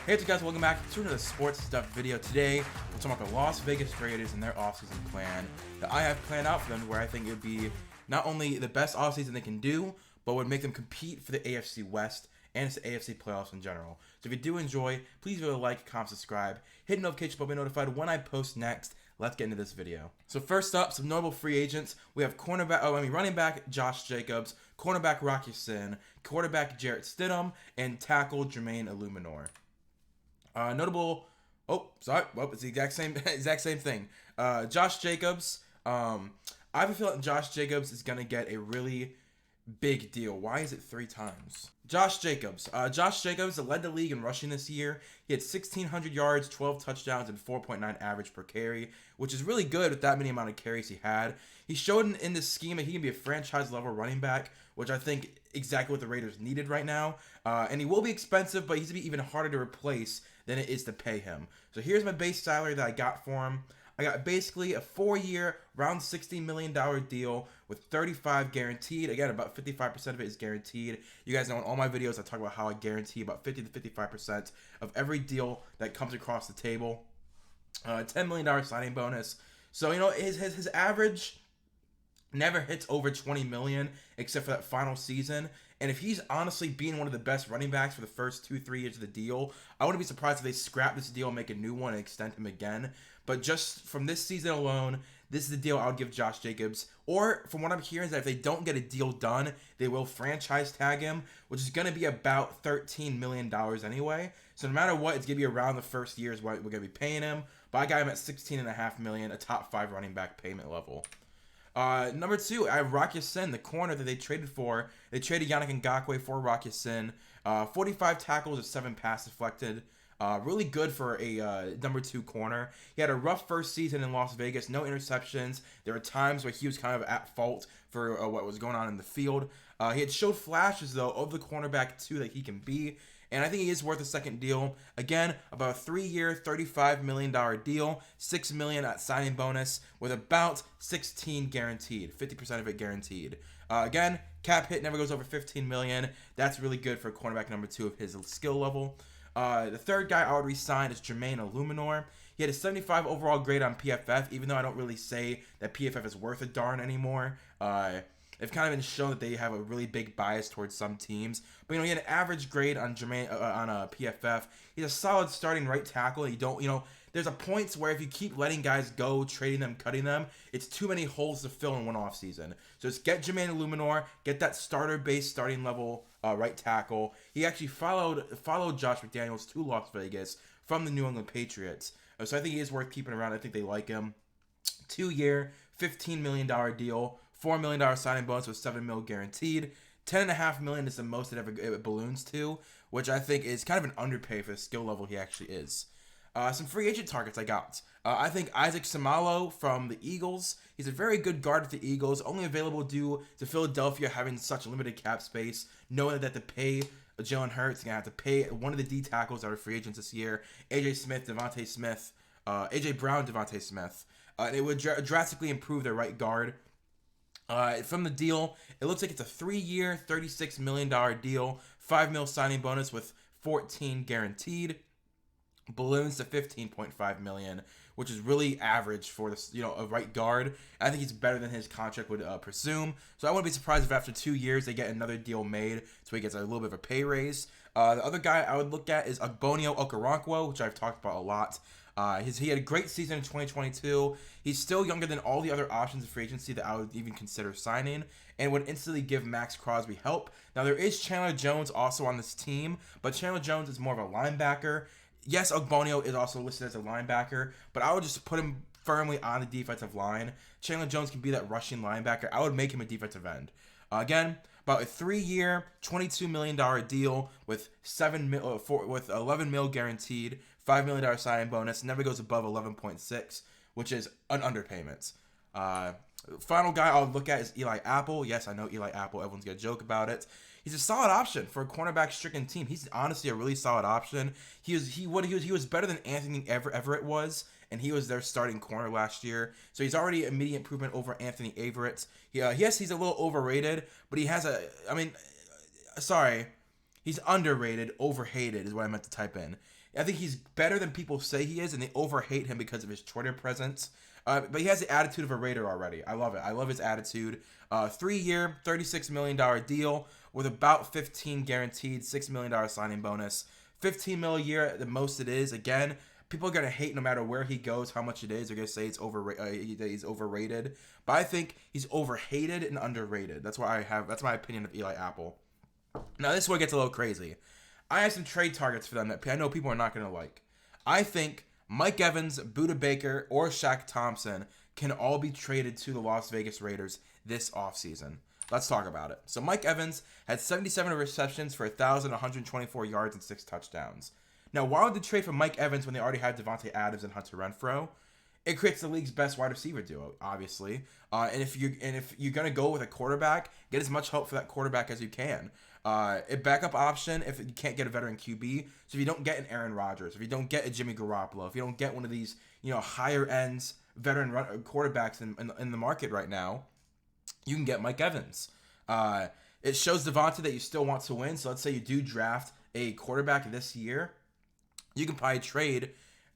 Hey guys, welcome back to another sports stuff video. Today, we're talking about the Las Vegas Raiders and their offseason plan that I have planned out for them, where I think it would be not only the best offseason they can do, but would make them compete for the AFC West and the AFC playoffs in general. So if you do enjoy, please really like, comment, subscribe, hit the notification bell to be notified when I post next. Let's get into this video. So first up, some notable free agents. We have running back Josh Jacobs, cornerback Rocky Sin, quarterback Jarrett Stidham, and tackle Jermaine Illuminor. Notable. It's the exact same thing. Josh Jacobs. I have a feeling Josh Jacobs is gonna get a really big deal. Why is it 3 times? Josh Jacobs led the league in rushing this year. He had 1,600 yards, 12 touchdowns, and 4.9 average per carry, which is really good with that many amount of carries he had. He showed in this scheme that he can be a franchise-level running back, which I think exactly what the Raiders needed right now. And he will be expensive, but he's going to be even harder to replace than it is to pay him. So here's my base salary that I got for him. I got basically a 4-year, around $60 million deal with 35 guaranteed. Again, about 55% of it is guaranteed. You guys know in all my videos, I talk about how I guarantee about 50 to 55% of every deal that comes across the table. $10 million signing bonus. So, his average never hits over 20 million except for that final season. And if he's honestly being one of the best running backs for the first 2-3 years of the deal, I wouldn't be surprised if they scrap this deal, make a new one, and extend him again. But just from this season alone, this is the deal I would give Josh Jacobs. Or from what I'm hearing is that if they don't get a deal done, they will franchise tag him, which is going to be about $13 million anyway. So no matter what, it's going to be around the first year is what we're going to be paying him. But I got him at $16.5 million, a top 5 running back payment level. Number 2, I have Rocky Sin, the corner that they traded for. They traded Yannick Ngakoue for Rocky Sin. 45 tackles with 7 pass deflected. Really good for a number 2 corner. He had a rough first season in Las Vegas, no interceptions. There were times where he was kind of at fault for what was going on in the field. He had showed flashes, though, of the cornerback 2 that he can be. And I think he is worth a second deal. Again, about a 3-year, $35 million deal, $6 million at signing bonus, with about 16 guaranteed, 50% of it guaranteed. Again, cap hit never goes over 15 million. That's really good for cornerback number 2 of his skill level. The third guy I would re-sign is Jermaine Illuminor. He had a 75 overall grade on PFF, even though I don't really say that PFF is worth a darn anymore. They've kind of been shown that they have a really big bias towards some teams. But, he had an average grade on PFF. He's a solid starting right tackle. There's a point where if you keep letting guys go, trading them, cutting them, it's too many holes to fill in one offseason. So just get Jermaine Illuminor, get that starter-based starting level right tackle. He actually followed Josh McDaniels to Las Vegas from the New England Patriots. So I think he is worth keeping around. I think they like him. 2-year, $15 million deal. $4 million signing bonus with $7 million guaranteed. $10.5 million is the most it balloons to, which I think is kind of an underpay for the skill level he actually is. Some free agent targets I got. I think Isaac Seumalo from the Eagles. He's a very good guard with the Eagles, only available due to Philadelphia having such limited cap space, knowing that to pay Jalen Hurts, you're going to have to pay one of the D tackles that are free agents this year, AJ Brown, Devontae Smith. It would drastically improve their right guard. From the deal, it looks like it's a 3-year, $36 million deal, $5 million signing bonus with 14 guaranteed, balloons to $15.5 million, which is really average for this, a right guard. I think he's better than his contract would presume. So I wouldn't be surprised if after 2 years they get another deal made, so he gets a little bit of a pay raise. The other guy I would look at is Ogbonnia Okoronkwo, which I've talked about a lot. He had a great season in 2022. He's still younger than all the other options in free agency that I would even consider signing, and would instantly give Max Crosby help. Now, there is Chandler Jones also on this team, but Chandler Jones is more of a linebacker. Yes, Ogbonnia is also listed as a linebacker, but I would just put him firmly on the defensive line. Chandler Jones can be that rushing linebacker. I would make him a defensive end. Again, about a 3-year, $22 million deal with $11 million guaranteed, $5 million signing bonus, never goes above 11.6, which is an underpayment. Final guy I'll look at is Eli Apple. Yes, I know Eli Apple. Everyone's going to joke about it. He's a solid option for a cornerback-stricken team. He's honestly a really solid option. He was better than Anthony Everett was, and he was their starting corner last year. So he's already immediate improvement over Anthony Everett. Yes, he's a little overrated, but he has He's underrated, overhated is what I meant to type in. I think he's better than people say he is, and they overhate him because of his Twitter presence. But he has the attitude of a Raider already. I love it. I love his attitude. 3-year, $36 million deal with about 15 guaranteed, $6 million signing bonus. 15 mil a year at the most it is. Again, people are going to hate no matter where he goes, how much it is. They're going to say he's overrated. But I think he's overhated and underrated. That's my opinion of Eli Apple. Now, this is where it gets a little crazy. I have some trade targets for them that I know people are not going to like. I think Mike Evans, Budda Baker, or Shaq Thompson can all be traded to the Las Vegas Raiders this offseason. Let's talk about it. So Mike Evans had 77 receptions for 1,124 yards and 6 touchdowns. Now, why would they trade for Mike Evans when they already have Devontae Adams and Hunter Renfrow? It creates the league's best wide receiver duo, obviously. And if you're gonna go with a quarterback, get as much help for that quarterback as you can. A backup option if you can't get a veteran QB. So if you don't get an Aaron Rodgers, if you don't get a Jimmy Garoppolo, if you don't get one of these higher ends veteran quarterbacks in the market right now, you can get Mike Evans. It shows Devontae that you still want to win. So let's say you do draft a quarterback this year, you can probably trade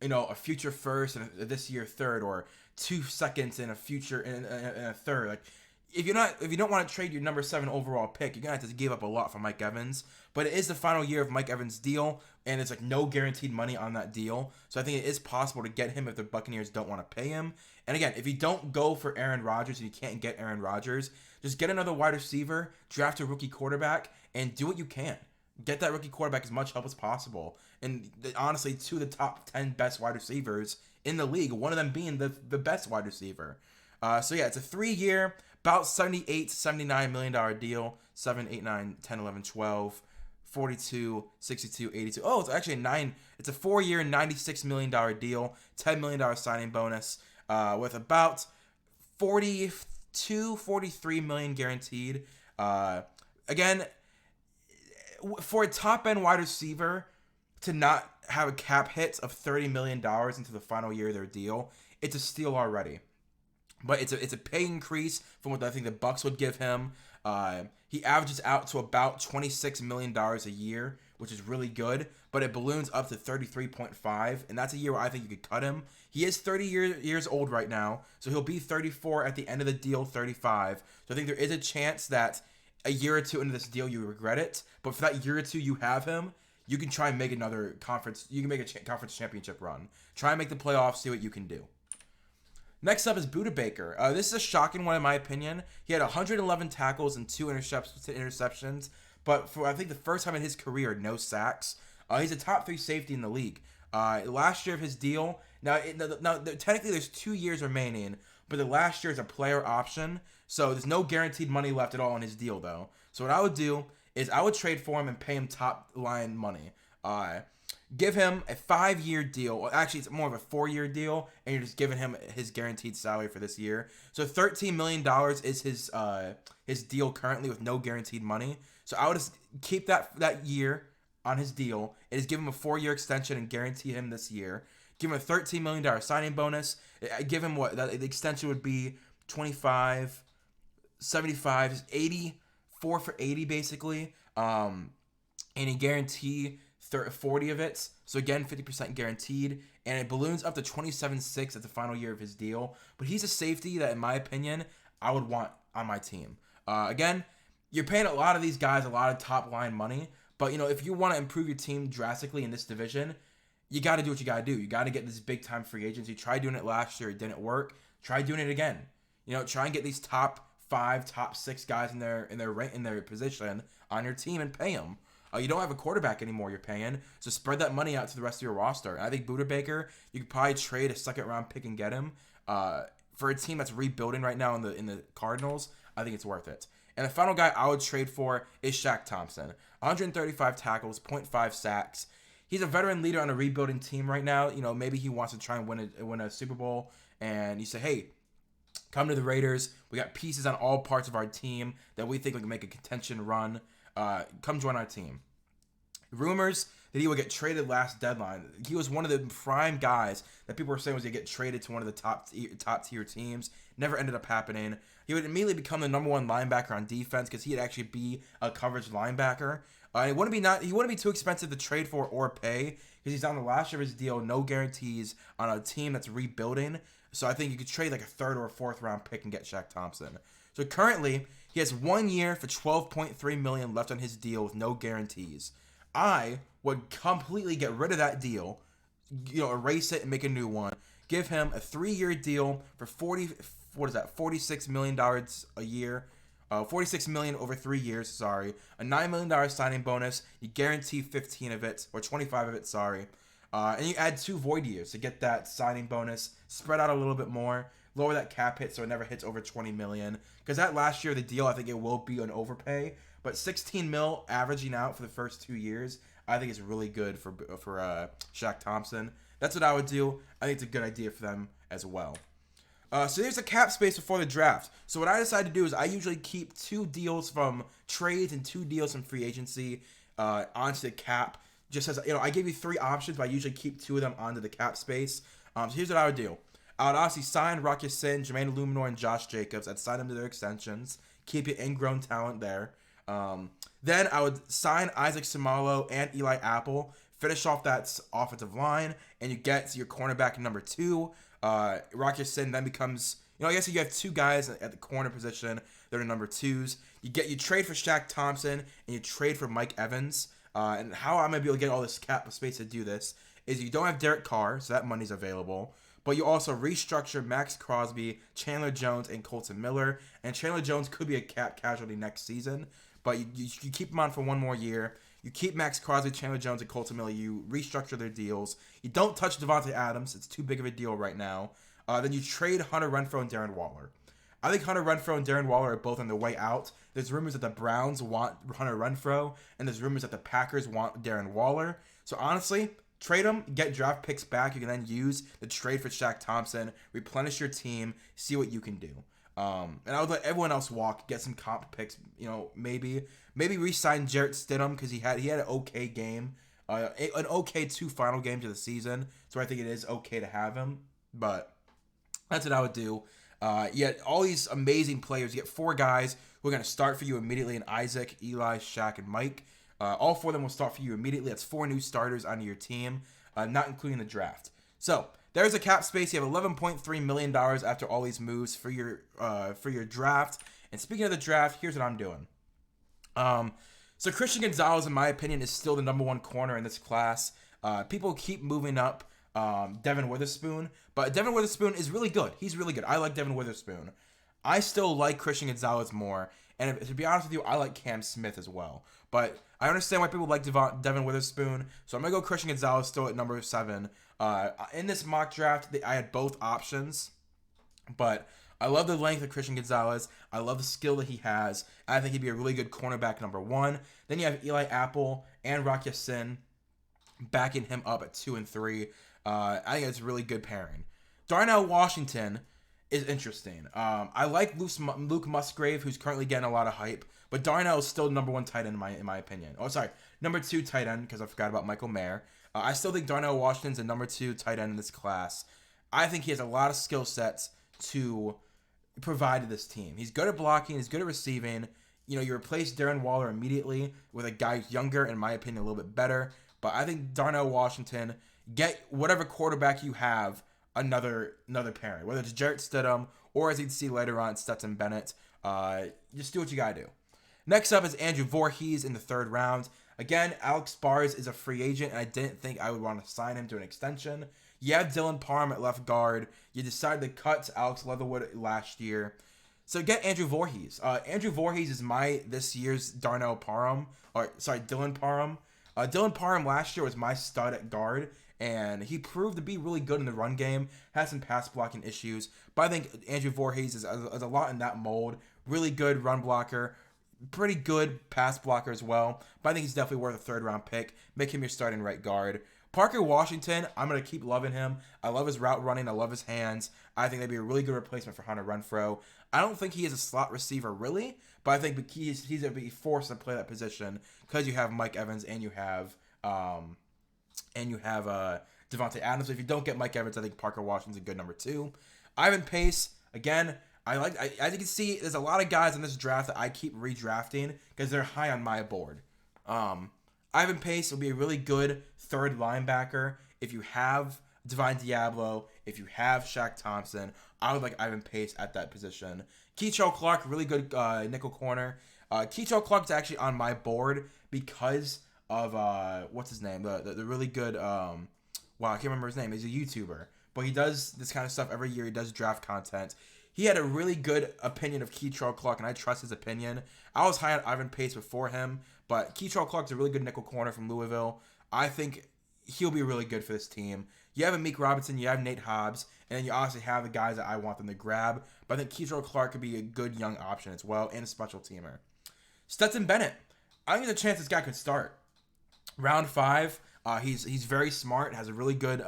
a future first and a this year third, or 2 seconds and a future and a third. Like if you don't want to trade your number 7 overall pick, you're gonna have to give up a lot for Mike Evans. But it is the final year of Mike Evans' deal, and it's like no guaranteed money on that deal. So I think it is possible to get him if the Buccaneers don't want to pay him. And again, if you don't go for Aaron Rodgers and you can't get Aaron Rodgers, just get another wide receiver, draft a rookie quarterback, and do what you can. Get that rookie quarterback as much help as possible. And honestly, 2 of the top 10 best wide receivers in the league, one of them being the best wide receiver. So yeah, it's a 3-year, about $78 to $79 million deal. 7, 8, 9, 10, 11, 12, 42, 62, 82. Oh, it's actually it's a 4-year, $96 million deal. $10 million signing bonus with about 43 million guaranteed. Again, for a top-end wide receiver to not have a cap hit of $30 million into the final year of their deal, it's a steal already. But it's a pay increase from what I think the Bucs would give him. He averages out to about $26 million a year, which is really good. But it balloons up to 33.5, and that's a year where I think you could cut him. He is 30 years old right now, so he'll be 34 at the end of the deal, 35. So I think there is a chance that a year or 2 into this deal you regret it. But for that year or 2 you have him, you can try and make another conference. You can make a conference championship run. Try and make the playoffs. See what you can do. Next up is Budda Baker. This is a shocking one in my opinion. He had 111 tackles and 2 interceptions, but for I think the first time in his career, no sacks. He's a top 3 safety in the league. Last year of his deal, now technically there's 2 years remaining, but the last year is a player option, so there's no guaranteed money left at all on his deal though. So what I would do is I would trade for him and pay him top line money. Give him a 5-year deal. Well, actually, it's more of a 4-year deal, and you're just giving him his guaranteed salary for this year. So $13 million is his deal currently with no guaranteed money. So I would just keep that year on his deal and just give him a 4-year extension and guarantee him this year. Give him a $13 million signing bonus. Give him the extension would be 25, 75, 84 for 80 basically. And he guarantee 40 of it. So again, 50% guaranteed. And it balloons up to 27.6 at the final year of his deal. But he's a safety that, in my opinion, I would want on my team. Again, you're paying a lot of these guys a lot of top line money. But, if you want to improve your team drastically in this division, you got to do what you got to do. You got to get this big time free agents. You tried doing it last year. It didn't work. Try doing it again. Try and get these top 5, top 6 guys in their position on your team and pay them. You don't have a quarterback anymore you're paying, so spread that money out to the rest of your roster. And I think Budda Baker, you could probably trade a 2nd-round pick and get him. For a team that's rebuilding right now in the Cardinals, I think it's worth it. And the final guy I would trade for is Shaq Thompson. 135 tackles, 0.5 sacks. He's a veteran leader on a rebuilding team right now. Maybe he wants to try and win a Super Bowl, and you say, hey, come to the Raiders. We got pieces on all parts of our team that we think we can make a contention run. Come join our team. Rumors that he would get traded last deadline. He was one of the prime guys that people were saying was going to get traded to one of the top tier teams. Never ended up happening. He would immediately become the number 1 linebacker on defense because he'd actually be a coverage linebacker. He wouldn't be too expensive to trade for or pay because he's on the last year of his deal, no guarantees on a team that's rebuilding. So I think you could trade like a third or a fourth round pick and get Shaq Thompson. So currently he has 1 year for $12.3 million left on his deal with no guarantees. I would completely get rid of that deal, erase it and make a new one. Give him a 3-year deal for $46 million a year. $46 million over 3 years, sorry. A $9 million signing bonus. You guarantee 15 of it, or 25 of it, sorry. And you add 2 void years to get that signing bonus spread out a little bit more. Lower that cap hit so it never hits over 20 million. Because that last year of the deal, I think it will be an overpay. But 16 mil averaging out for the first 2 years, I think is really good for Shaq Thompson. That's what I would do. I think it's a good idea for them as well. So there's a cap space before the draft. So what I decided to do is I usually keep 2 deals from trades and 2 deals from free agency onto the cap. Just as I give you 3 options, but I usually keep 2 of them onto the cap space. So here's what I would do. I would obviously sign Rock Ya-Sin, Jermaine Luminor, and Josh Jacobs. I'd sign them to their extensions. Keep your ingrown talent there. Then I would sign Isaac Seumalo and Eli Apple. Finish off that offensive line, and you get your cornerback number 2. Rock Ya-Sin then becomes, I guess you have 2 guys at the corner position that are number 2s. You trade for Shaq Thompson, and you trade for Mike Evans. And how I'm going to be able to get all this cap space to do this is you don't have Derek Carr, so that money's available. But you also restructure Max Crosby, Chandler Jones, and Colton Miller. And Chandler Jones could be a cap casualty next season. But you keep him on for 1 more year. You keep Max Crosby, Chandler Jones, and Colton Miller. You restructure their deals. You don't touch Devontae Adams. It's too big of a deal right now. Then you trade Hunter Renfrow and Darren Waller. I think Hunter Renfrow and Darren Waller are both on their way out. There's rumors that the Browns want Hunter Renfrow, and there's rumors that the Packers want Darren Waller. So honestly, trade them, get draft picks back. You can then use the trade for Shaq Thompson, replenish your team, see what you can do. And I would let everyone else walk, get some comp picks. Maybe re-sign Jarrett Stidham because he had an okay game, an okay 2 final games of the season. So I think it is okay to have him. But that's what I would do. Yet all these amazing players. You get 4 guys who are going to start for you immediately in Isaac, Eli, Shaq, and Mike. All 4 of them will start for you immediately. That's 4 new starters onto your team, not including the draft. So there's a cap space. You have $11.3 million after all these moves for your draft. And speaking of the draft, here's what I'm doing. So Christian Gonzalez, in my opinion, is still the number 1 corner in this class. People keep moving up Devin Witherspoon, but Devin Witherspoon is really good. He's really good. I like Devin Witherspoon. I still like Christian Gonzalez more, and to be honest with you, I like Cam Smith as well. But I understand why people like Devin Witherspoon, so I'm going to go Christian Gonzalez still at number 7. In this mock draft, I had both options, but I love the length of Christian Gonzalez. I love the skill that he has. I think he'd be a really good cornerback number 1. Then you have Eli Apple and Rock Ya-Sin backing him up at 2 and 3. I think it's a really good pairing. Darnell Washington is interesting. I like Luke Musgrave, who's currently getting a lot of hype, but Darnell is still number 1 tight end in my opinion. Oh, sorry, number 2 tight end because I forgot about Michael Mayer. I still think Darnell Washington's a number 2 tight end in this class. I think he has a lot of skill sets to provide to this team. He's good at blocking. He's good at receiving. You replace Darren Waller immediately with a guy who's younger, in my opinion, a little bit better. But I think Darnell Washington, get whatever quarterback you have, another pairing, whether it's Jarrett Stidham or, as you can see later on, Stetson Bennett. Just do what you gotta do. Next up is Andrew Voorhees in the 3rd round. Again, Alex Bars is a free agent, and I didn't think I would want to sign him to an extension. You have Dylan Parham at left guard. You decided to cut Alex Leatherwood last year. So get Andrew Voorhees. Andrew Voorhees is this year's Dylan Parham. Dylan Parham last year was my stud at guard, and he proved to be really good in the run game. Had some pass blocking issues, but I think Andrew Voorhees is a lot in that mold. Really good run blocker, pretty good pass blocker as well. But I think he's definitely worth a 3rd round pick. Make him your starting right guard. Parker Washington, I'm going to keep loving him. I love his route running. I love his hands. I think that'd be a really good replacement for Hunter Renfrow. I don't think he is a slot receiver really, but I think he's going to be forced to play that position because you have Mike Evans and you have Devontae Adams. If you don't get Mike Evans, I think Parker Washington's a good number 2. Ivan Pace, again, as you can see, there's a lot of guys in this draft that I keep redrafting because they're high on my board. Ivan Pace will be a really good third linebacker. If you have Divine Diablo, if you have Shaq Thompson, I would like Ivan Pace at that position. Kei'Trel Clark, really good nickel corner. Kei'Trel Clark's actually on my board because of what's his name? The really good wow, I can't remember his name. He's a YouTuber, but he does this kind of stuff every year. He does draft content. He had a really good opinion of Kei'Trel Clark, and I trust his opinion. I was high on Ivan Pace before him, but Kei'Trel Clark's a really good nickel corner from Louisville. I think he'll be really good for this team. You have Amik Robinson, you have Nate Hobbs, and then you obviously have the guys that I want them to grab. But I think Kei'Trel Clark could be a good young option as well, and a special teamer. Stetson Bennett. I think there's a chance this guy could start. Round 5, he's very smart, has a really good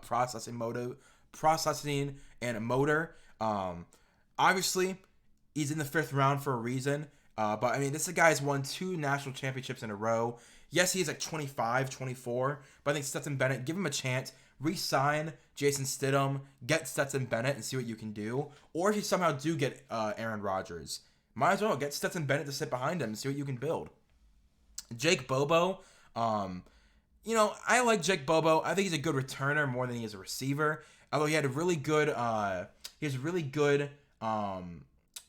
processing and motor. Obviously, he's in the 5th round for a reason. But, I mean, this guy's won 2 national championships in a row. Yes, he's like 25, 24, but I think Stetson Bennett, give him a chance. Re-sign Jason Stidham, get Stetson Bennett and see what you can do. Or if you somehow do get Aaron Rodgers, might as well get Stetson Bennett to sit behind him and see what you can build. Jake Bobo, I like Jake Bobo. I think he's a good returner more than he is a receiver. Although he had a really good,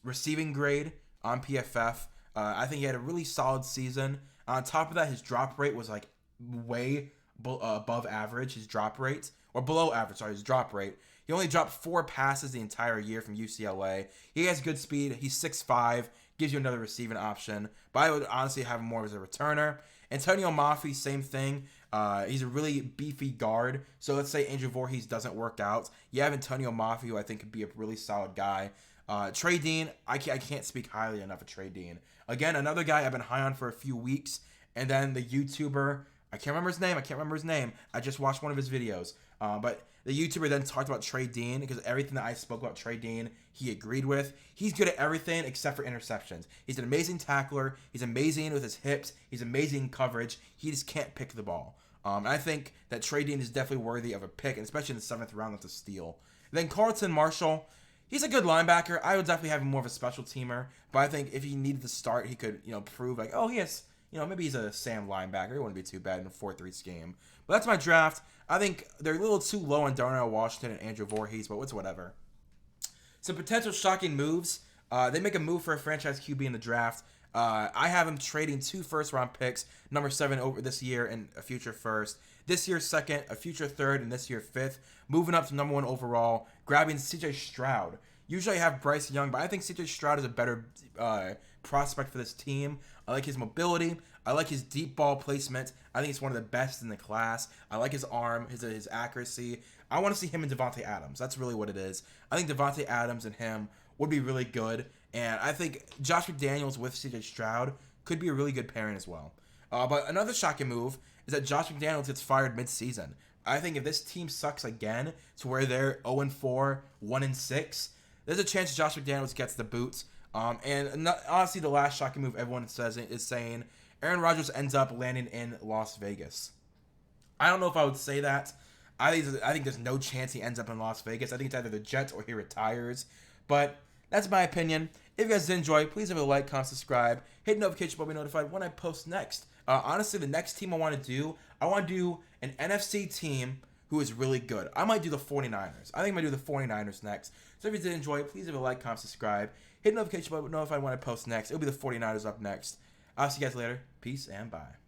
receiving grade on PFF. I think he had a really solid season. On top of that, his drop rate was like way above average. His drop rate, or below average. Sorry, his drop rate. He only dropped 4 passes the entire year from UCLA. He has good speed. He's 6'5", gives you another receiving option. But I would honestly have him more as a returner. Antonio Mafi, same thing. He's a really beefy guard. So let's say Andrew Voorhees doesn't work out. You have Antonio Mafi, who I think could be a really solid guy. Trey Dean, I can't speak highly enough of Trey Dean. Again, another guy I've been high on for a few weeks. And then the YouTuber, I can't remember his name. I just watched one of his videos. But the YouTuber then talked about Trey Dean because everything that I spoke about Trey Dean, he agreed with. He's good at everything except for interceptions. He's an amazing tackler. He's amazing with his hips. He's amazing in coverage. He just can't pick the ball. And I think that Trey Dean is definitely worthy of a pick, and especially in the 7th round, that's a steal. Then Carlton Martial. He's a good linebacker. I would definitely have him more of a special teamer. But I think if he needed to start, he could, prove like, oh, he has, maybe he's a Sam linebacker. He wouldn't be too bad in a 4-3 scheme. But that's my draft. I think they're a little too low on Darnell Washington and Andrew Voorhees, but it's whatever. Some potential shocking moves. They make a move for a franchise QB in the draft. I have him trading 2 first-round picks, number 7 over this year and a future first. This year 2nd, a future 3rd, and this year 5th. Moving up to number 1 overall, grabbing C.J. Stroud. Usually I have Bryce Young, but I think C.J. Stroud is a better prospect for this team. I like his mobility. I like his deep ball placement. I think he's one of the best in the class. I like his arm, his accuracy. I want to see him and Devontae Adams. That's really what it is. I think Devontae Adams and him would be really good. And I think Josh McDaniels with C.J. Stroud could be a really good pairing as well. But another shocking move is that Josh McDaniels gets fired mid-season. I think if this team sucks again to where they're 0-4, 1-6, there's a chance Josh McDaniels gets the boot. And honestly, the last shocking move everyone says is saying Aaron Rodgers ends up landing in Las Vegas. I don't know if I would say that. I think there's no chance he ends up in Las Vegas. I think it's either the Jets or he retires. But that's my opinion. If you guys did enjoy, please leave a like, comment, subscribe, hit the notification bell to be notified when I post next. Honestly, the next team I want to do an NFC team who is really good. I might do the 49ers. I think I'm going to do the 49ers next. So if you did enjoy, please leave a like, comment, subscribe, hit the notification bell to be notified when I post next. It'll be the 49ers up next. I'll see you guys later. Peace and bye.